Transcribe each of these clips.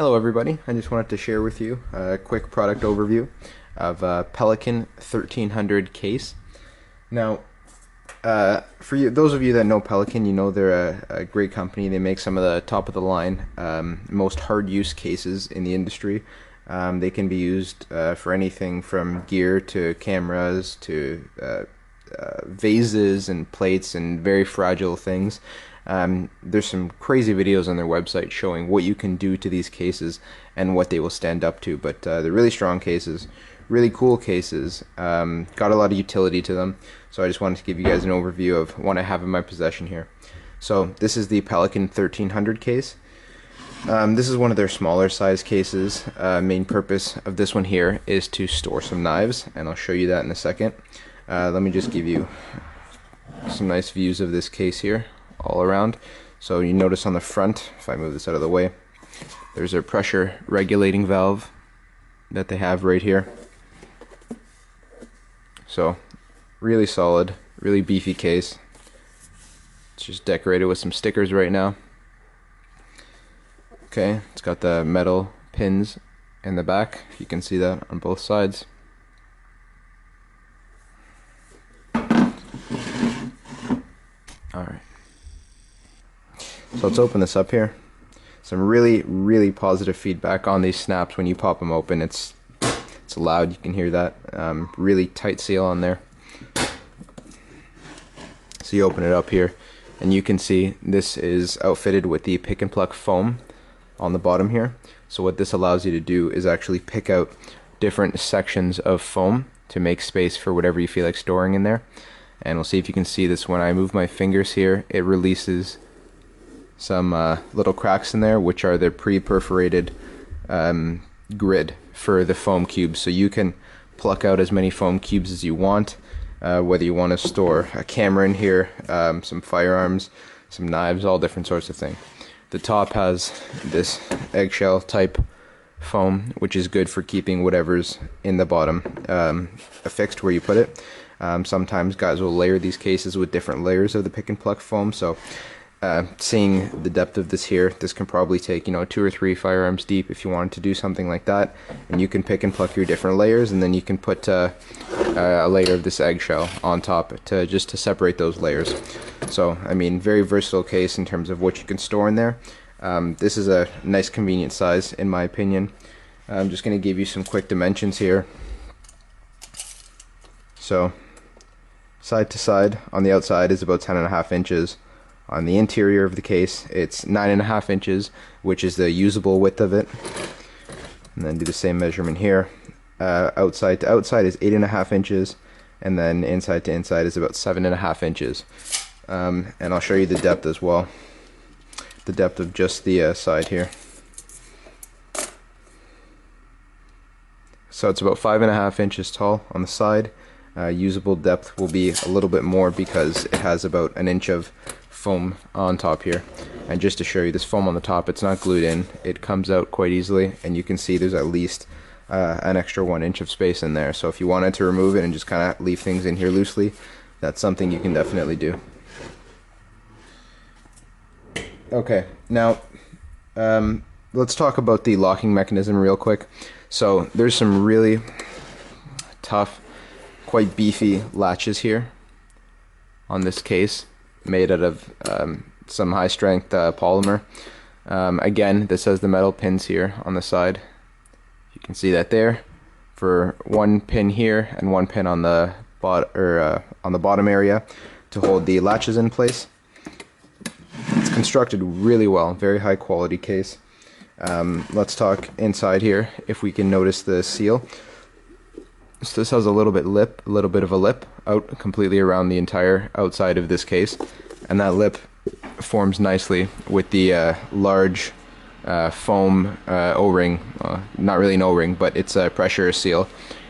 Hello everybody, I just wanted to share with you a quick product overview of Pelican 1300 case. Now, for you, those of you that know Pelican, you know they're a great company. They make some of the top of the line, most hard use cases in the industry. They can be used for anything from gear to cameras to vases and plates and very fragile things. There's some crazy videos on their website showing what you can do to these cases and what they will stand up to, but they're really strong cases, really cool cases, got a lot of utility to them, so I just wanted to give you guys an overview of what I have in my possession here. So this is the Pelican 1300 case. This is one of their smaller size cases. Main purpose of this one here is to store some knives, and I'll show you that in a second. Let me just give you some nice views of this case here all around. So you notice on the front, if I move this out of the way, there's a pressure regulating valve that they have right here. So really solid, really beefy case. It's just decorated with some stickers right now. Okay, it's got the metal pins in the back. You can see that on both sides. Alright. So let's open this up here. Some really positive feedback on these snaps when you pop them open. It's loud, you can hear that. Really tight seal on there. So you open it up here and you can see this is outfitted with the Pick and Pluck foam on the bottom here. So what this allows you to do is actually pick out different sections of foam to make space for whatever you feel like storing in there. And we'll see if you can see this. When I move my fingers here, it releases some little cracks in there, which are the pre-perforated grid for the foam cubes. So you can pluck out as many foam cubes as you want, whether you want to store a camera in here, some firearms, some knives, all different sorts of things. The top has this eggshell type foam, which is good for keeping whatever's in the bottom affixed where you put it. Sometimes guys will layer these cases with different layers of the Pick and Pluck foam, so seeing the depth of this here, this can probably take 2 or 3 firearms deep if you wanted to do something like that, and you can pick and pluck your different layers, and then you can put a layer of this eggshell on top to separate those layers. So I mean, very versatile case in terms of what you can store in there. This is a nice convenient size in my opinion. I'm just going to give you some quick dimensions here. So side to side on the outside is about 10.5 inches. On the interior of the case, it's 9.5 inches, which is the usable width of it. And then do the same measurement here. Outside to outside is 8.5 inches, and then inside to inside is about 7.5 inches. And I'll show you the depth as well. The depth of just the side here. So it's about 5.5 inches tall on the side. Usable depth will be a little bit more because it has about 1 inch of foam on top here. And just to show you, this foam on the top, it's not glued in, it comes out quite easily, and you can see there's at least an extra 1 inch of space in there. So if you wanted to remove it and just kind of leave things in here loosely, that's something you can definitely do. Okay, now let's talk about the locking mechanism real quick. So there's some really tough, quite beefy latches here on this case, made out of some high strength polymer. Again, this has the metal pins here on the side. You can see that there for 1 pin here and 1 pin on the bottom area to hold the latches in place. It's constructed really well, very high quality case. Let's talk inside here. If we can notice the seal. So this has a little bit of a lip out completely around the entire outside of this case, and that lip forms nicely with the large foam O-ring, not really an O-ring, but it's a pressure seal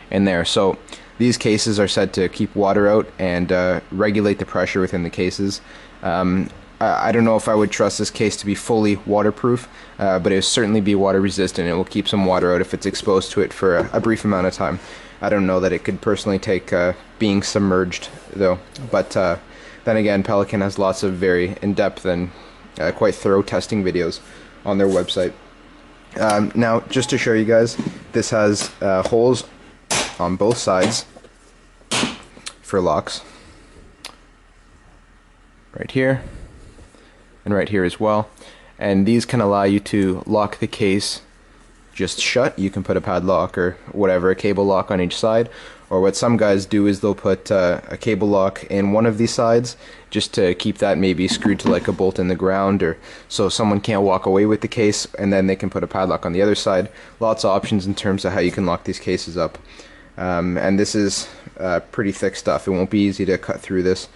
in there. So these cases are said to keep water out and regulate the pressure within the cases. I don't know if I would trust this case to be fully waterproof, but it will certainly be water resistant. It will keep some water out if it's exposed to it for a brief amount of time. I don't know that it could personally take being submerged though, but then again, Pelican has lots of very in-depth and quite thorough testing videos on their website. Now, just to show you guys, this has holes on both sides for locks. Right here, and right here as well. And these can allow you to lock the case just shut. You can put a padlock or whatever, a cable lock on each side, or what some guys do is they'll put a cable lock in one of these sides just to keep that maybe screwed to like a bolt in the ground, or so someone can't walk away with the case, and then they can put a padlock on the other side. Lots of options in terms of how you can lock these cases up. And this is pretty thick stuff. It won't be easy to cut through this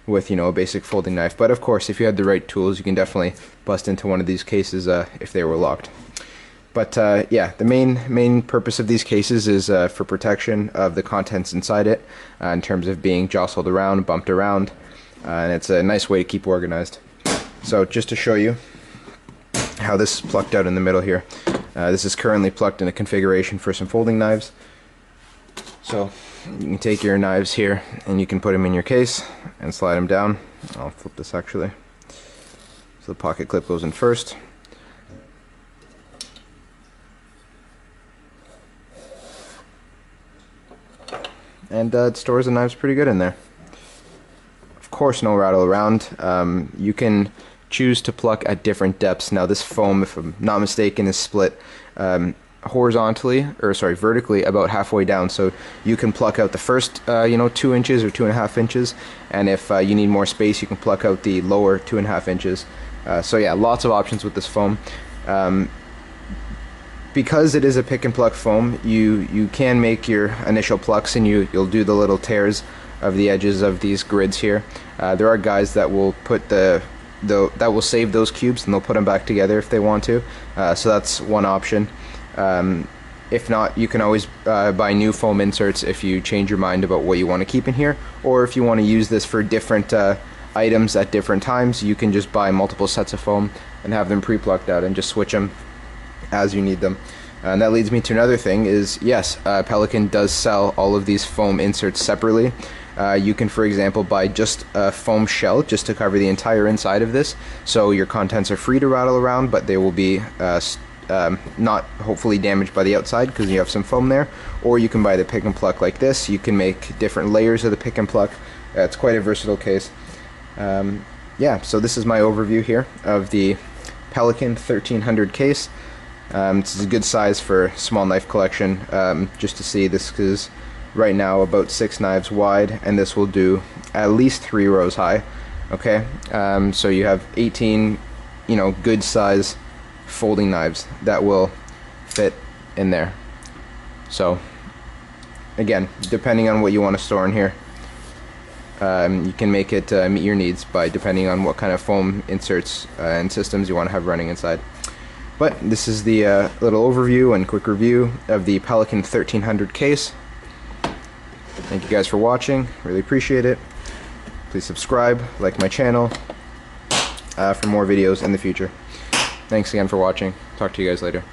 with, you know, a basic folding knife, but of course if you had the right tools you can definitely bust into one of these cases if they were locked. But yeah, the main purpose of these cases is for protection of the contents inside it, in terms of being jostled around, bumped around, and it's a nice way to keep organized. So just to show you how this is plucked out in the middle here, this is currently plucked in a configuration for some folding knives. So you can take your knives here and you can put them in your case and slide them down. I'll flip this actually. So the pocket clip goes in first. And it stores the knives pretty good in there. Of course, no rattle around. You can choose to pluck at different depths. Now this foam, if I'm not mistaken, is split horizontally, or sorry, vertically about halfway down, so you can pluck out the first 2 inches or 2.5 inches, and if you need more space you can pluck out the lower 2.5 inches. So yeah, lots of options with this foam. Because it is a pick and pluck foam, you can make your initial plucks, and you'll do the little tears of the edges of these grids here. There are guys that will put that will save those cubes and they'll put them back together if they want to, so that's one option. If not, you can always buy new foam inserts if you change your mind about what you want to keep in here, or if you want to use this for different items at different times, you can just buy multiple sets of foam and have them pre-plucked out and just switch them as you need them. And that leads me to another thing is, yes, Pelican does sell all of these foam inserts separately. You can, for example, buy just a foam shell just to cover the entire inside of this, so your contents are free to rattle around, but they will be not hopefully damaged by the outside because you have some foam there. Or you can buy the pick and pluck like this. You can make different layers of the pick and pluck. It's quite a versatile case. Yeah, so this is my overview here of the Pelican 1300 case. This is a good size for small knife collection. Just to see, this is right now about 6 knives wide, and this will do at least 3 rows high. Okay, so you have 18 good size folding knives that will fit in there. So again, depending on what you want to store in here, you can make it meet your needs by depending on what kind of foam inserts and systems you want to have running inside. But this is the little overview and quick review of the Pelican 1300 case. Thank you guys for watching, really appreciate it. Please subscribe, like my channel for more videos in the future. Thanks again for watching. Talk to you guys later.